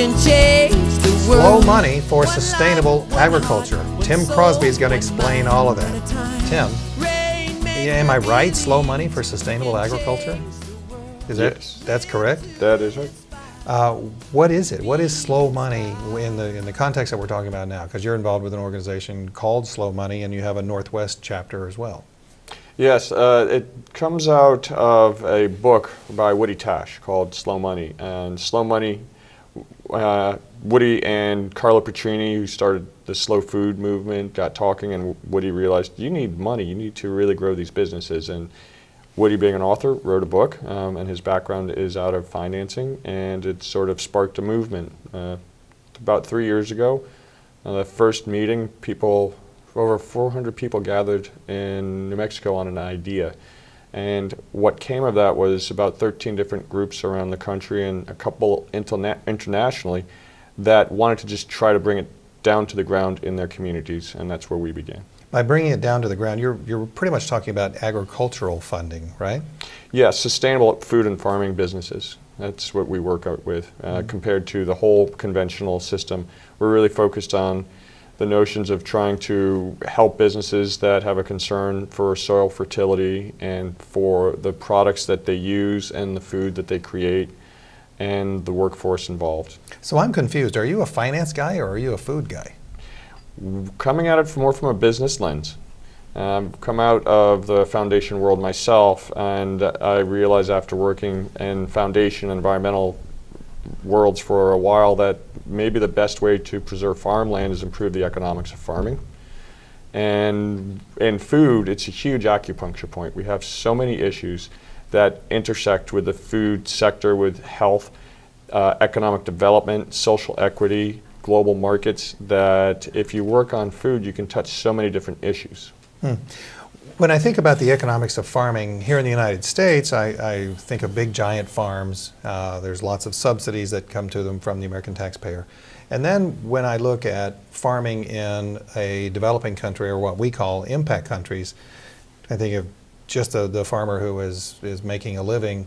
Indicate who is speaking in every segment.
Speaker 1: can change the world.
Speaker 2: Slow money for sustainable agriculture. Tim Crosby is going to explain all of that. Tim, am I right? Slow money for sustainable agriculture?
Speaker 3: Yes.
Speaker 2: That's correct?
Speaker 3: That is right.
Speaker 2: What is it? What is slow money in the context that we're talking about now? Because you're involved with an organization called Slow Money, and you have a Northwest chapter as well.
Speaker 3: Yes, it comes out of a book by Woody Tash called Slow Money. And Slow Money, Woody and Carlo Petrini, who started the slow food movement, got talking, and Woody realized you need money. You need to really grow these businesses. And Woody, being an author, wrote a book, and his background is out of financing, and it sort of sparked a movement. About 3 years ago, the first meeting, over 400 people gathered in New Mexico on an idea. And what came of that was about 13 different groups around the country and a couple internationally that wanted to just try to bring it down to the ground in their communities, and that's where we began.
Speaker 2: By bringing it down to the ground, you're pretty much talking about agricultural funding, right?
Speaker 3: Yes, sustainable food and farming businesses. That's what we work out with. Compared to the whole conventional system, we're really focused on the notions of trying to help businesses that have a concern for soil fertility and for the products that they use and the food that they create and the workforce involved.
Speaker 2: So I'm confused. Are you a finance guy or are you a food guy?
Speaker 3: Coming at it more from a business lens. Come out of the foundation world myself, and I realized after working in foundation environmental worlds for a while that maybe the best way to preserve farmland is improve the economics of farming. And in food, it's a huge acupuncture point. We have so many issues that intersect with the food sector, with health, economic development, social equity, global markets, that if you work on food, you can touch so many different issues.
Speaker 2: When I think about the economics of farming here in the United States, I think of big giant farms. There's lots of subsidies that come to them from the American taxpayer. And then when I look at farming in a developing country, or what we call impact countries, I think of just the farmer who is making a living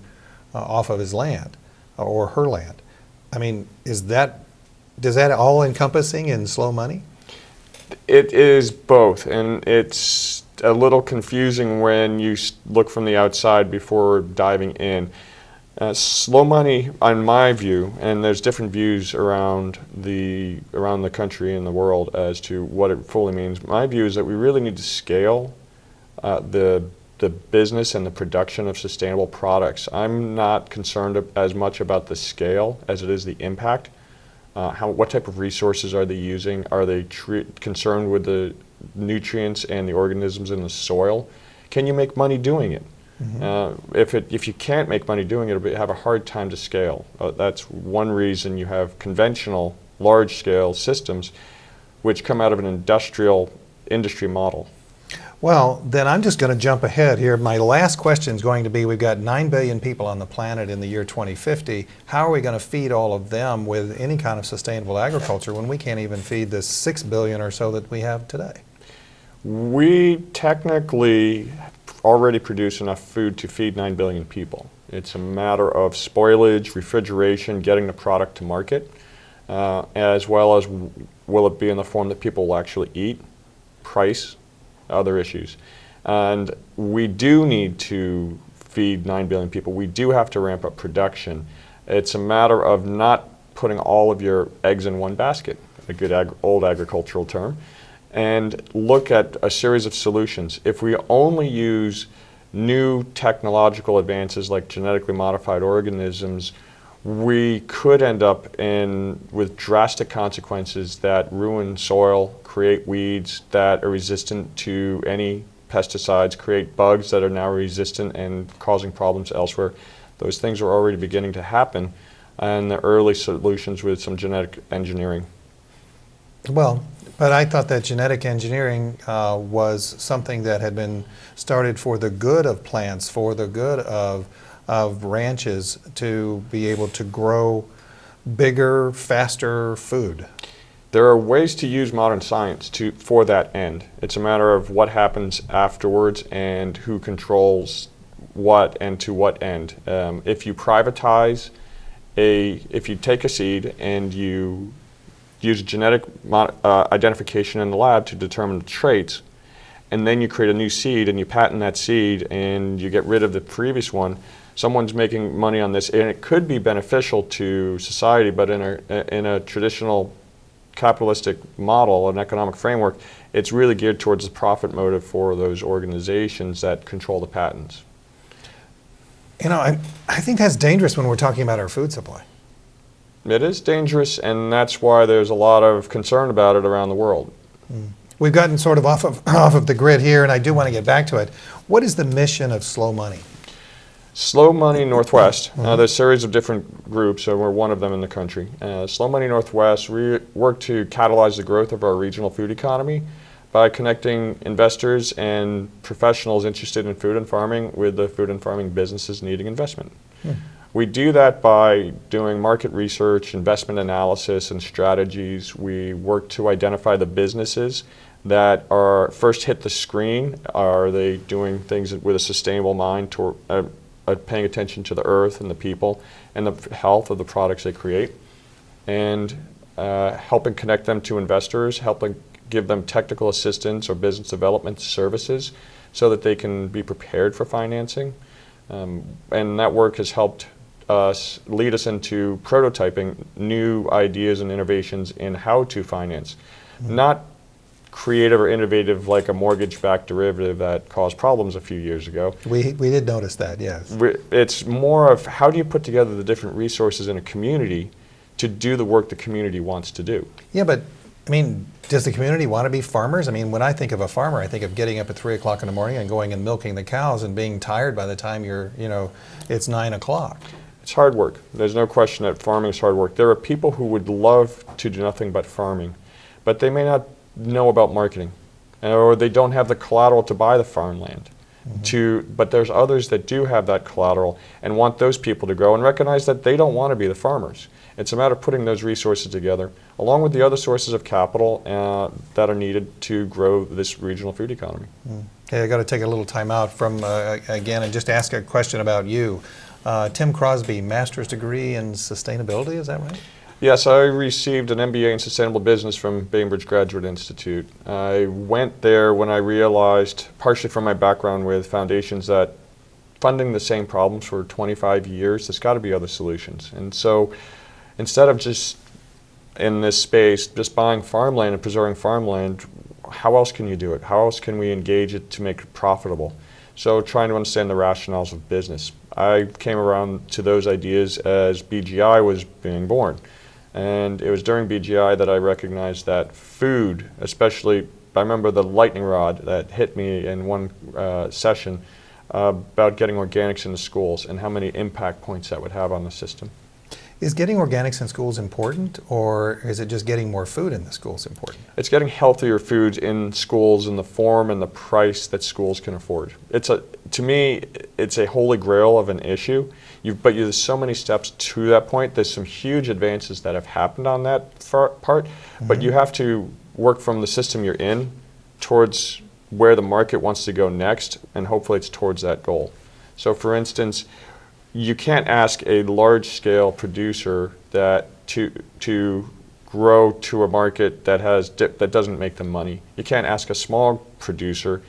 Speaker 2: off of his land or her land. I mean, does that all encompassing in slow money?
Speaker 3: It is both, and it's a little confusing when you look from the outside before diving in. Slow money, in my view, and there's different views around the country and the world as to what it fully means. My view is that we really need to scale the business and the production of sustainable products. I'm not concerned as much about the scale as it is the impact. What type of resources are they using? Are they concerned with the nutrients and the organisms in the soil? Can you make money doing it? Mm-hmm. If you can't make money doing it, it'll have a hard time to scale. That's one reason you have conventional large-scale systems which come out of an industry model.
Speaker 2: Well, then I'm just going to jump ahead here. My last question is going to be, we've got 9 billion people on the planet in the year 2050. How are we going to feed all of them with any kind of sustainable agriculture when we can't even feed the 6 billion or so that we have today?
Speaker 3: We technically already produce enough food to feed 9 billion people. It's a matter of spoilage, refrigeration, getting the product to market, as well as will it be in the form that people will actually eat, price, other issues. And we do need to feed 9 billion people. We do have to ramp up production. It's a matter of not putting all of your eggs in one basket, a good old agricultural term, and look at a series of solutions. If we only use new technological advances like genetically modified organisms, we could end up with drastic consequences that ruin soil, create weeds that are resistant to any pesticides, create bugs that are now resistant and causing problems elsewhere. Those things are already beginning to happen, and the early solutions with some genetic engineering.
Speaker 2: Well, but I thought that genetic engineering was something that had been started for the good of plants, for the good of ranches, to be able to grow bigger, faster food.
Speaker 3: There are ways to use modern science for that end. It's a matter of what happens afterwards and who controls what and to what end. If you privatize if you take a seed and you use genetic identification in the lab to determine the traits, and then you create a new seed and you patent that seed and you get rid of the previous one, someone's making money on this, and it could be beneficial to society, but in a traditional capitalistic model, an economic framework, it's really geared towards the profit motive for those organizations that control the patents.
Speaker 2: You know, I think that's dangerous when we're talking about our food supply.
Speaker 3: It is dangerous, and that's why there's a lot of concern about it around the world.
Speaker 2: We've gotten sort of off of the grid here, and I do want to get back to it. What is the mission of Slow Money?
Speaker 3: Slow Money Northwest, there's a series of different groups, and we're one of them in the country. Slow Money Northwest, we work to catalyze the growth of our regional food economy by connecting investors and professionals interested in food and farming with the food and farming businesses needing investment. We do that by doing market research, investment analysis, and strategies. We work to identify the businesses that are first hit the screen. Are they doing things with a sustainable mind, paying attention to the earth and the people and the health of the products they create, and helping connect them to investors, helping give them technical assistance or business development services so that they can be prepared for financing. And that work has helped lead us into prototyping new ideas and innovations in how to finance. Not creative or innovative like a mortgage-backed derivative that caused problems a few years ago.
Speaker 2: We did notice that, yes.
Speaker 3: It's more of how do you put together the different resources in a community to do the work the community wants to do. Yeah,
Speaker 2: but I mean, does the community want to be farmers? I mean, when I think of a farmer, I think of getting up at 3 o'clock in the morning and going and milking the cows and being tired by the time it's 9 o'clock.
Speaker 3: It's hard work. There's no question that farming is hard work. There are people who would love to do nothing but farming, but they may not know about marketing, or they don't have the collateral to buy the farmland. But there's others that do have that collateral and want those people to grow and recognize that they don't want to be the farmers. It's a matter of putting those resources together, along with the other sources of capital that are needed to grow this regional food economy.
Speaker 2: Okay, I got to take a little time out from, again, and just ask a question about you. Tim Crosby, master's degree in sustainability, is that right?
Speaker 3: Yes, I received an MBA in Sustainable Business from Bainbridge Graduate Institute. I went there when I realized, partially from my background with foundations, that funding the same problems for 25 years, there's got to be other solutions. And so instead of just in this space, just buying farmland and preserving farmland, how else can you do it? How else can we engage it to make it profitable? So trying to understand the rationales of business. I came around to those ideas as BGI was being born. And it was during BGI that I recognized that food, especially, I remember the lightning rod that hit me in one session about getting organics into schools and how many impact points that would have on the system.
Speaker 2: Is getting organics in schools important, or is it just getting more food in the schools important?
Speaker 3: It's getting healthier foods in schools in the form and the price that schools can afford. To me, it's a holy grail of an issue. But there's so many steps to that point. There's some huge advances that have happened on that part, but you have to work from the system you're in towards where the market wants to go next, and hopefully it's towards that goal. So for instance, you can't ask a large-scale producer that to grow to a market that doesn't make them money. You can't ask a small producer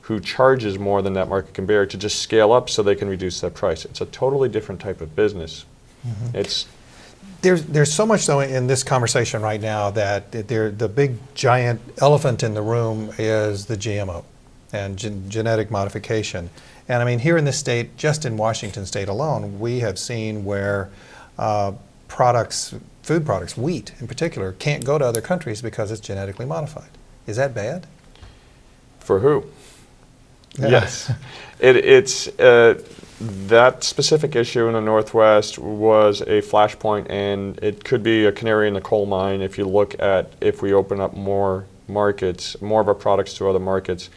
Speaker 3: who charges more than that market can bear to just scale up so they can reduce their price. It's a totally different type of business.
Speaker 2: There's so much though in this conversation right now that the big giant elephant in the room is the GMO and genetic modification. And I mean, here in this state, just in Washington state alone, we have seen where food products, wheat in particular, can't go to other countries because it's genetically modified. Is that bad?
Speaker 3: For who?
Speaker 2: Yeah.
Speaker 3: Yes. It's that specific issue in the Northwest was a flashpoint, and it could be a canary in the coal mine if you look at if we open up more markets, more of our products to other markets.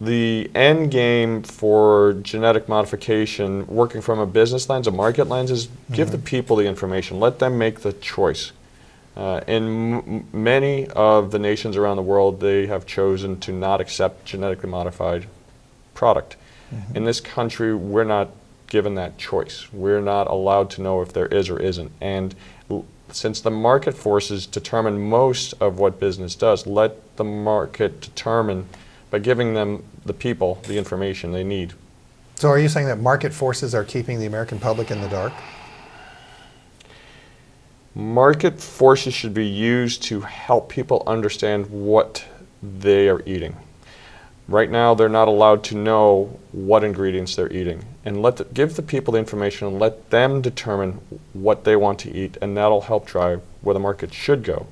Speaker 3: The end game for genetic modification, working from a business lens, a market lens, is give the people the information. Let them make the choice. In many of the nations around the world, they have chosen to not accept genetically modified product. In this country, we're not given that choice. We're not allowed to know if there is or isn't. And since the market forces determine most of what business does, let the market determine by giving them, the people, the information they need.
Speaker 2: So are you saying that market forces are keeping the American public in the dark?
Speaker 3: Market forces should be used to help people understand what they are eating. Right now, they're not allowed to know what ingredients they're eating. And give the people the information and let them determine what they want to eat, and that'll help drive where the market should go.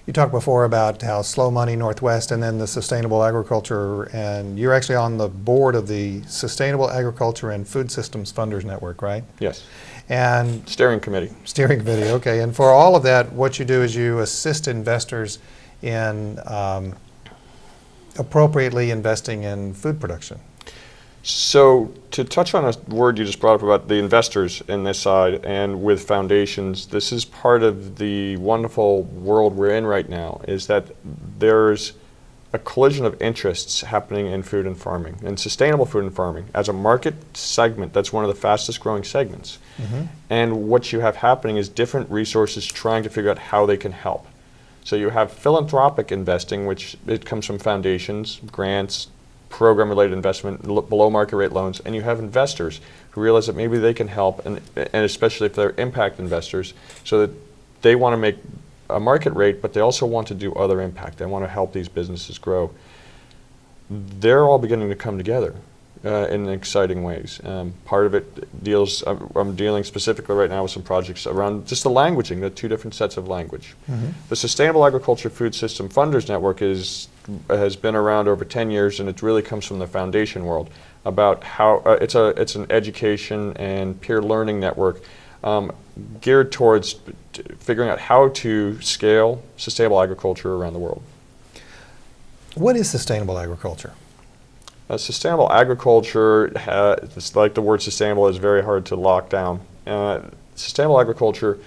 Speaker 2: You talked before about how Slow Money Northwest and then the Sustainable Agriculture, and you're actually on the board of the Sustainable Agriculture and Food Systems Funders Network, right?
Speaker 3: Yes.
Speaker 2: And
Speaker 3: Steering committee.
Speaker 2: Steering committee, okay. And for all of that, what you do is you assist investors in appropriately investing in food production.
Speaker 3: So to touch on a word you just brought up about the investors in this side and with foundations, this is part of the wonderful world we're in right now, is that there's a collision of interests happening in food and farming, and sustainable food and farming. As a market segment, that's one of the fastest growing segments. Mm-hmm. And what you have happening is different resources trying to figure out how they can help. So you have philanthropic investing, which it comes from foundations, grants, program-related investment, below market rate loans, and you have investors who realize that maybe they can help, and especially if they're impact investors, so that they want to make a market rate, but they also want to do other impact. They want to help these businesses grow. They're all beginning to come together in exciting ways. Part of it deals, I'm dealing specifically right now with some projects around just the languaging, the two different sets of language. Mm-hmm. The Sustainable Agriculture Food System Funders Network has been around over 10 years, and it really comes from the foundation world about how it's an education and peer learning network geared towards figuring out how to scale sustainable agriculture around the world.
Speaker 2: What is sustainable agriculture?
Speaker 3: Sustainable agriculture, like the word sustainable, is very hard to lock down. Sustainable agriculture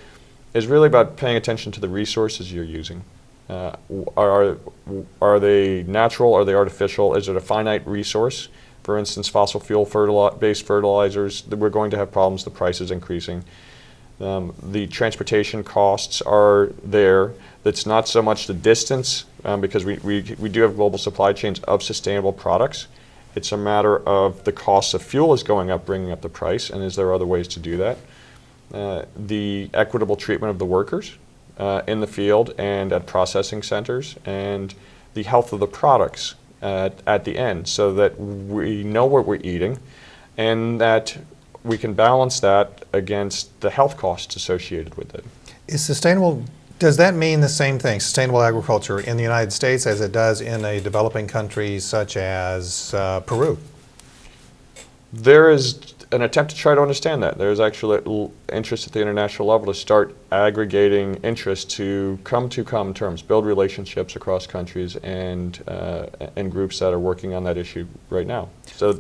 Speaker 3: is really about paying attention to the resources you're using. Are they natural? Are they artificial? Is it a finite resource? For instance, fossil fuel based fertilizers, we're going to have problems, the price is increasing. The transportation costs are there. That's not so much the distance, because we do have global supply chains of sustainable products. It's a matter of the cost of fuel is going up, bringing up the price, and is there other ways to do that? The equitable treatment of the workers in the field and at processing centers, and the health of the products at the end, so that we know what we're eating and that we can balance that against the health costs associated with it.
Speaker 2: Does that mean the same thing, sustainable agriculture, in the United States as it does in a developing country such as Peru?
Speaker 3: There is an attempt to try to understand that. There's actually interest at the international level to start aggregating interest to come to common terms, build relationships across countries and groups that are working on that issue right now. So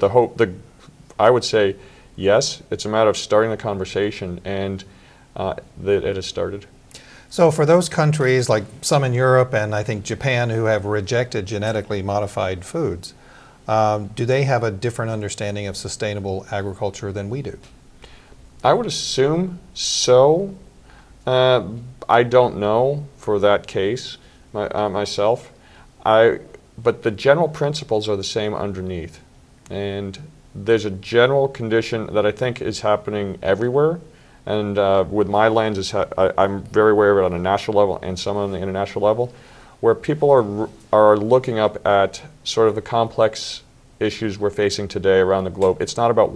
Speaker 3: I would say, yes, it's a matter of starting the conversation, and it has started.
Speaker 2: So for those countries, like some in Europe and I think Japan, who have rejected genetically modified foods, do they have a different understanding of sustainable agriculture than we do?
Speaker 3: I would assume so. I don't know for that case myself. But the general principles are the same underneath. And there's a general condition that I think is happening everywhere. And with my lens, I'm very aware of it on a national level and some on the international level, where people are looking up at sort of the complex issues we're facing today around the globe. It's not about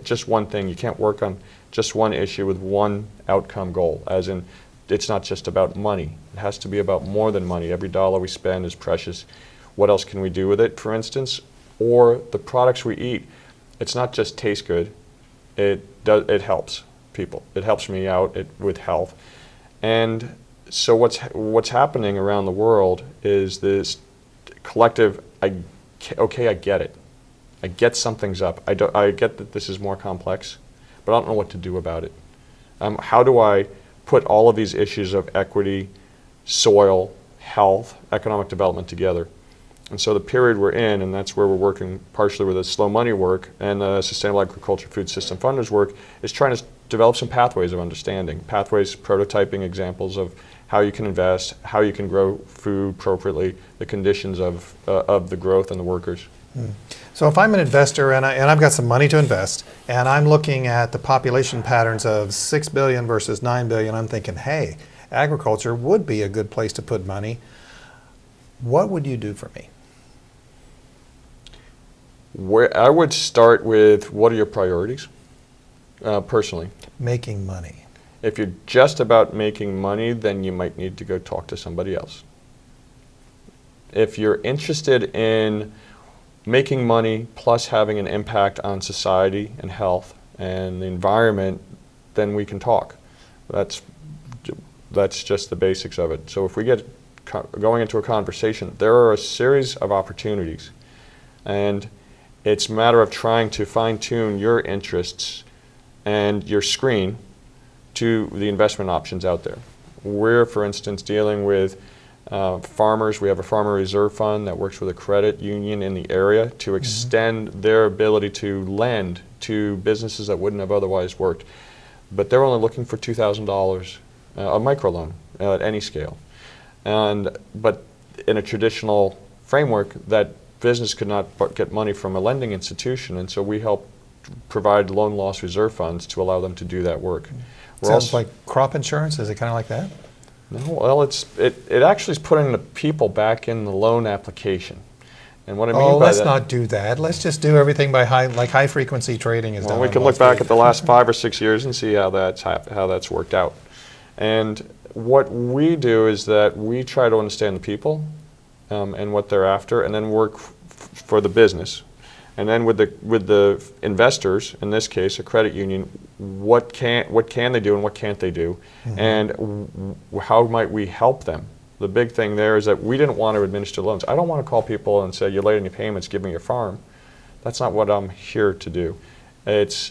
Speaker 3: just one thing. You can't work on just one issue with one outcome goal, as in it's not just about money. It has to be about more than money. Every dollar we spend is precious. What else can we do with it, for instance? Or the products we eat. It's not just taste good. It helps people. It helps me out with health. And so what's happening around the world is this collective, okay, I get it. I get something's up. I get that this is more complex, but I don't know what to do about it. How do I put all of these issues of equity, soil, health, economic development together? And so the period we're in, and that's where we're working partially with the slow money work and the Sustainable Agriculture Food System Funders work, is trying to develop some pathways of understanding, pathways, prototyping examples of how you can invest, how you can grow food appropriately, the conditions of the growth and the workers.
Speaker 2: So if I'm an investor and I've got some money to invest, and I'm looking at the population patterns of 6 billion versus 9 billion, I'm thinking, hey, agriculture would be a good place to put money. What would you do for me?
Speaker 3: I would start with, what are your priorities, personally?
Speaker 2: Making money.
Speaker 3: If you're just about making money, then you might need to go talk to somebody else. If you're interested in making money plus having an impact on society and health and the environment, then we can talk. That's just the basics of it. So if we get going into a conversation, there are a series of opportunities, and it's a matter of trying to fine-tune your interests and your screen to the investment options out there. We're, for instance, dealing with farmers. We have a farmer reserve fund that works with a credit union in the area to extend their ability to lend to businesses that wouldn't have otherwise worked. But they're only looking for $2,000 a microloan at any scale. But in a traditional framework, that business could not get money from a lending institution, and so we help provide loan loss reserve funds to allow them to do that work.
Speaker 2: Sounds like crop insurance. Is it kind of like that?
Speaker 3: No, well, it actually is putting the people back in the loan application. And what I mean by
Speaker 2: let's
Speaker 3: that,
Speaker 2: not do that. Let's just do everything by high frequency trading is done.
Speaker 3: well, we can look back at the last 5 or 6 years and see how that's worked out. And what we do is that we try to understand the people and what they're after, and then work for the business. And then with the investors, in this case a credit union, what can they do and what can't they do, and how might we help them? The big thing there is that we didn't want to administer loans. I don't want to call people and say, you're late on your payments, give me your farm. That's not what I'm here to do. But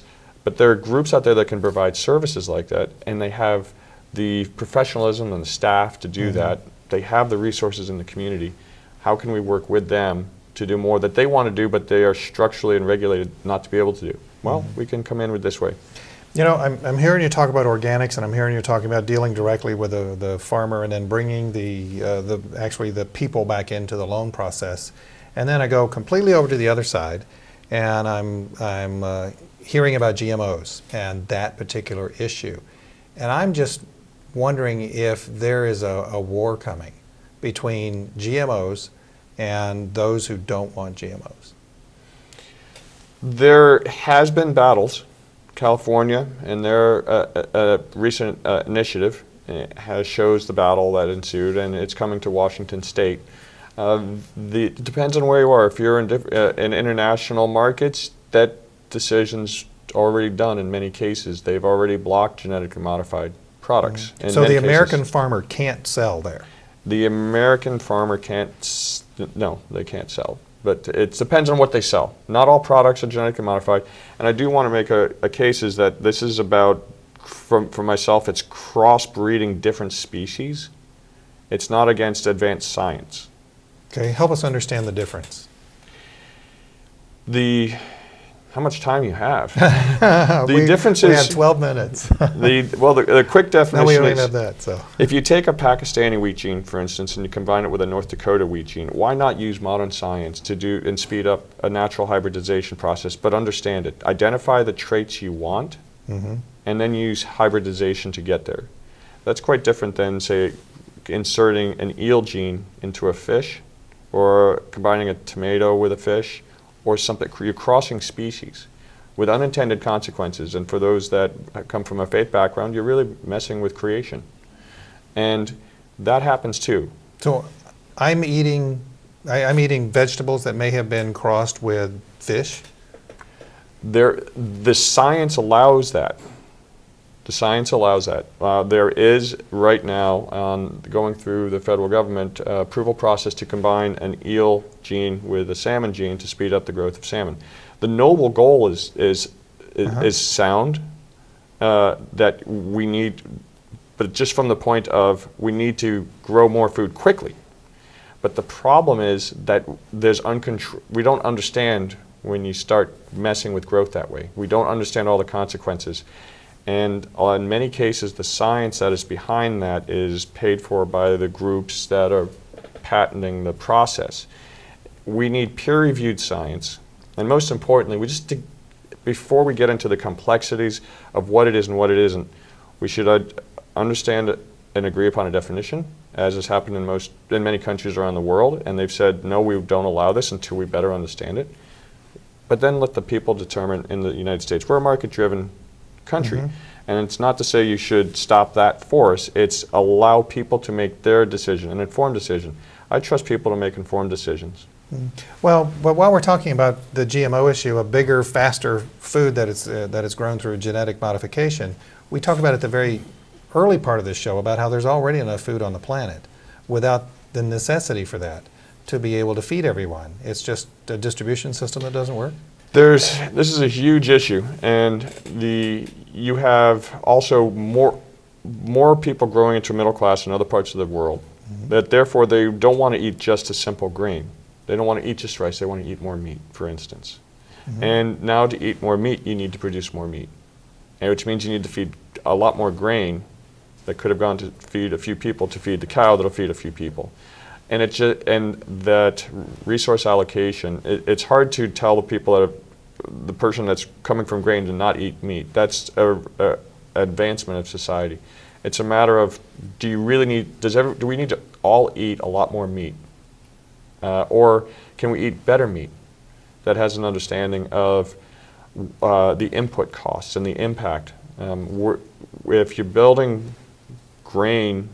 Speaker 3: there are groups out there that can provide services like that, and they have the professionalism and the staff to do that. They have the resources in the community. How can we work with them to do more that they want to do, but they are structurally and regulated not to be able to do? Well, we can come in with this way.
Speaker 2: You know, I'm hearing you talk about organics, and I'm hearing you talking about dealing directly with the farmer, and then bringing the people back into the loan process. And then I go completely over to the other side, and I'm hearing about GMOs and that particular issue. And I'm just wondering if there is a war coming between GMOs and those who don't want GMOs.
Speaker 3: There has been battles. California, and their recent initiative shows the battle that ensued, and it's coming to Washington State. It depends on where you are. If you're in international markets, that decision's already done in many cases. They've already blocked genetically modified products.
Speaker 2: So the American farmer can't sell there?
Speaker 3: The American farmer can't, no, they can't sell. But it depends on what they sell. Not all products are genetically modified. And I do want to make a case is that this is about, for myself, it's crossbreeding different species. It's not against advanced science.
Speaker 2: Okay, help us understand the difference.
Speaker 3: How much time you have? The difference is...
Speaker 2: We have 12 minutes.
Speaker 3: the quick definition
Speaker 2: no, we don't
Speaker 3: is...
Speaker 2: even have that, so...
Speaker 3: If you take a Pakistani wheat gene, for instance, and you combine it with a North Dakota wheat gene, why not use modern science to do and speed up a natural hybridization process, but understand it? Identify the traits you want, and then use hybridization to get there. That's quite different than, say, inserting an eel gene into a fish, or combining a tomato with a fish, or something. You're crossing species with unintended consequences, and for those that come from a faith background, you're really messing with creation, and that happens too.
Speaker 2: So I'm eating vegetables that may have been crossed with fish?
Speaker 3: The science allows that. The science allows that. There is right now, going through the federal government approval process, to combine an eel gene with a salmon gene to speed up the growth of salmon. The noble goal is sound, that we need, but just from the point of we need to grow more food quickly. But the problem is that we don't understand when you start messing with growth that way. We don't understand all the consequences. And in many cases, the science that is behind that is paid for by the groups that are patenting the process. We need peer-reviewed science. And most importantly, before we get into the complexities of what it is and what it isn't, we should understand and agree upon a definition, as has happened in many countries around the world, and they've said, no, we don't allow this until we better understand it. But then let the people determine. In the United States, we're a market-driven country, and it's not to say you should stop that force, it's allow people to make their decision, an informed decision. I trust people to make informed decisions.
Speaker 2: Well, but while we're talking about the GMO issue, a bigger, faster food that is grown through genetic modification, we talked about at the very early part of this show about how there's already enough food on the planet without the necessity for that to be able to feed everyone. It's just a distribution system that doesn't work?
Speaker 3: This is a huge issue, and you have also more people growing into middle class in other parts of the world, that therefore they don't want to eat just a simple grain. They don't want to eat just rice, they want to eat more meat, for instance. And now to eat more meat, you need to produce more meat, and which means you need to feed a lot more grain that could have gone to feed a few people to feed the cow that'll feed a few people. And that resource allocation, it's hard to tell the people the person that's coming from grain to not eat meat. That's an advancement of society. It's a matter of, do we need to all eat a lot more meat? Or can we eat better meat that has an understanding of the input costs and the impact? If you're building grain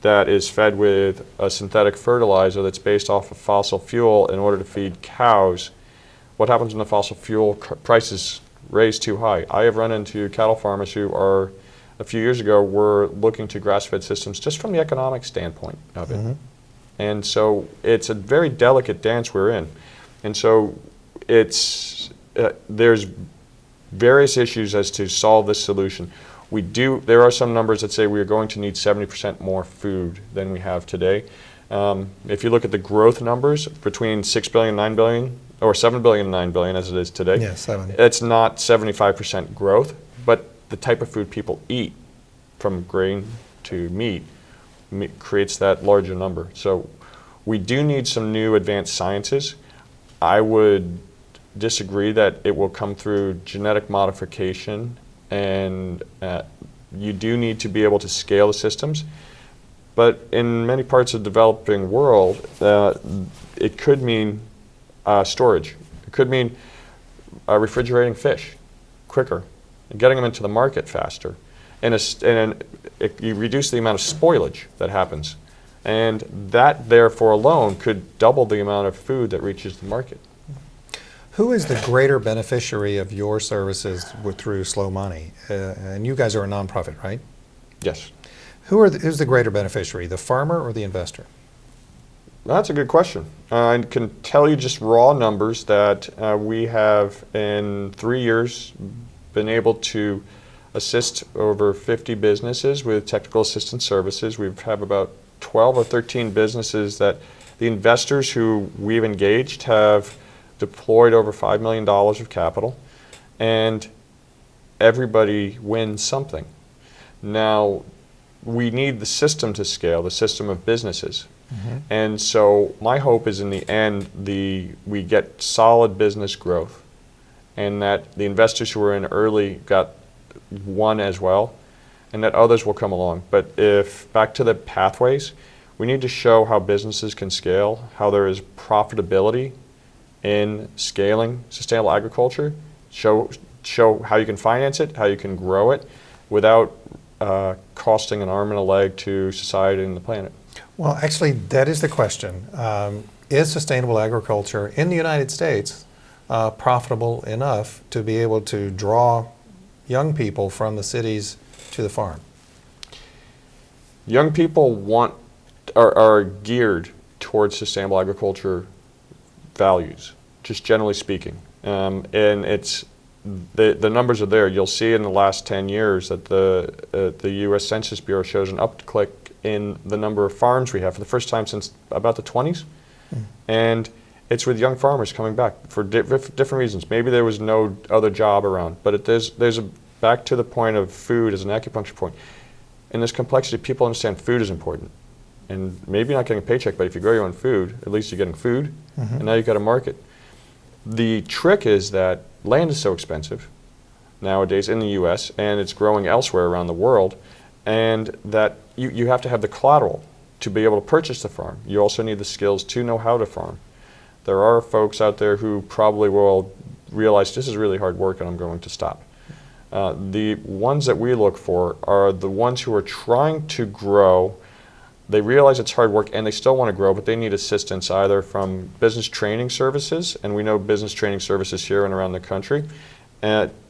Speaker 3: that is fed with a synthetic fertilizer that's based off of fossil fuel in order to feed cows, what happens when the fossil fuel prices raise too high? I have run into cattle farmers who are, a few years ago, were looking to grass-fed systems just from the economic standpoint of it. And so it's a very delicate dance we're in. And so there's various issues as to solve this solution. There are some numbers that say we are going to need 70% more food than we have today. If you look at the growth numbers between 6 billion, 9 billion, or 7 billion and 9 billion as it is today,
Speaker 2: Yeah, 7.
Speaker 3: it's not 75% growth, but the type of food people eat, from grain to meat creates that larger number. So we do need some new advanced sciences. I would disagree that it will come through genetic modification, and you do need to be able to scale the systems. But in many parts of the developing world, it could mean storage. It could mean refrigerating fish quicker, and getting them into the market faster. You reduce the amount of spoilage that happens. And that, therefore, alone could double the amount of food that reaches the market.
Speaker 2: Who is the greater beneficiary of your services through Slow Money? And you guys are a nonprofit, right?
Speaker 3: Yes.
Speaker 2: Who's the greater beneficiary, the farmer or the investor?
Speaker 3: That's a good question. I can tell you just raw numbers that we have, in 3 years, been able to assist over 50 businesses with technical assistance services. We have about 12 or 13 businesses that the investors who we've engaged have deployed over $5 million of capital, and everybody wins something. Now, we need the system to scale, the system of businesses. And so my hope is, in the end, we get solid business growth, and that the investors who were in early got one as well, and that others will come along. But back to the pathways, we need to show how businesses can scale, how there is profitability in scaling sustainable agriculture, show how you can finance it, how you can grow it without costing an arm and a leg to society and the planet.
Speaker 2: Well, actually, that is the question. Is sustainable agriculture in the United States profitable enough to be able to draw young people from the cities to the farm?
Speaker 3: Young people are geared towards sustainable agriculture values, just generally speaking. And it's the numbers are there. You'll see in the last 10 years that the U.S. Census Bureau shows an uptick in the number of farms we have for the first time since about the 20s. And it's with young farmers coming back for different reasons. Maybe there was no other job around, but there's back to the point of food as an acupuncture point. In this complexity, people understand food is important. And maybe you're not getting a paycheck, but if you grow your own food, at least you're getting food, and now you've got a market. The trick is that land is so expensive nowadays in the US, and it's growing elsewhere around the world, and that you have to have the collateral to be able to purchase the farm. You also need the skills to know how to farm. There are folks out there who probably will realize this is really hard work and I'm going to stop. The ones that we look for are the ones who are trying to grow. They realize it's hard work and they still want to grow, but they need assistance either from business training services, and we know business training services here and around the country,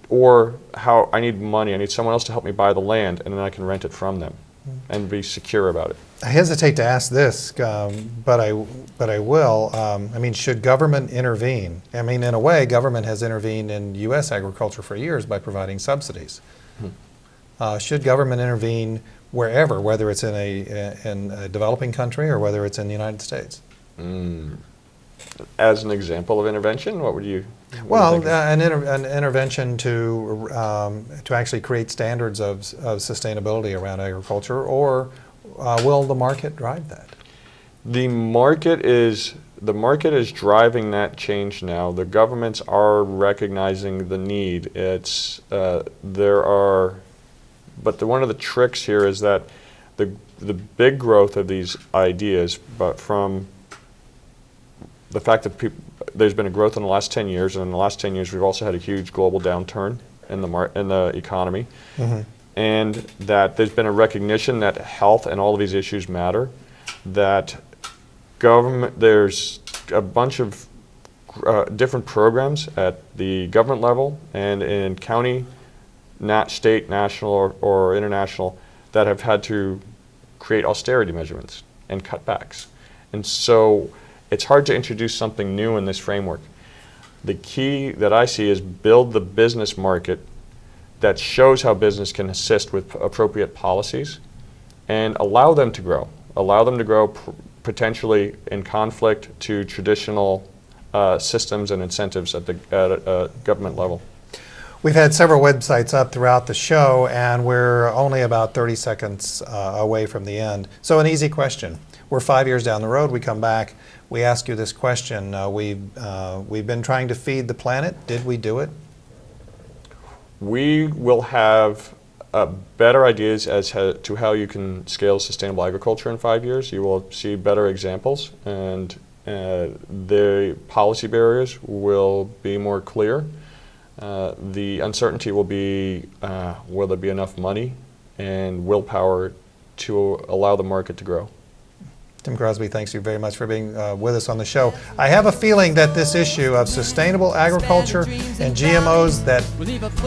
Speaker 3: or how I need money, I need someone else to help me buy the land, and then I can rent it from them and be secure about it.
Speaker 2: I hesitate to ask this, but I will. I mean, should government intervene? I mean, in a way, government has intervened in U.S. agriculture for years by providing subsidies. Should government intervene wherever, whether it's in a developing country or whether it's in the United States?
Speaker 3: As an example of intervention, what would you?
Speaker 2: Well, an intervention to actually create standards of sustainability around agriculture, or will the market drive that?
Speaker 3: The market is driving that change now. The governments are recognizing the need. One of the tricks here is that the big growth of these ideas, but from the fact that there's been a growth in the last 10 years, and in the last 10 years we've also had a huge global downturn in the economy, and that there's been a recognition that health and all of these issues matter, that there's a bunch of different programs at the government level and in county, state, national, or international that have had to create austerity measurements and cutbacks. And so it's hard to introduce something new in this framework. The key that I see is build the business market that shows how business can assist with appropriate policies and allow them to grow. Allow them to grow potentially in conflict to traditional systems and incentives at a government level.
Speaker 2: We've had several websites up throughout the show, and we're only about 30 seconds away from the end. So an easy question. We're 5 years down the road, we come back, we ask you this question. We've been trying to feed the planet. Did we do it?
Speaker 3: We will have better ideas as to how you can scale sustainable agriculture in 5 years. You will see better examples, and the policy barriers will be more clear. The uncertainty will be, will there be enough money and willpower to allow the market to grow?
Speaker 2: Tim Crosby, thanks you very much for being with us on the show. I have a feeling that this issue of sustainable agriculture and GMOs, that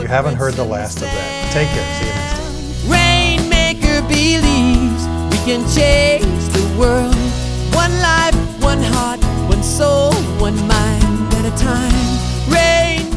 Speaker 2: you haven't heard the last of that. Take care. See you next time.
Speaker 1: Rainmaker believes we can change the world. One life, one heart, one soul, one mind at a time. Rain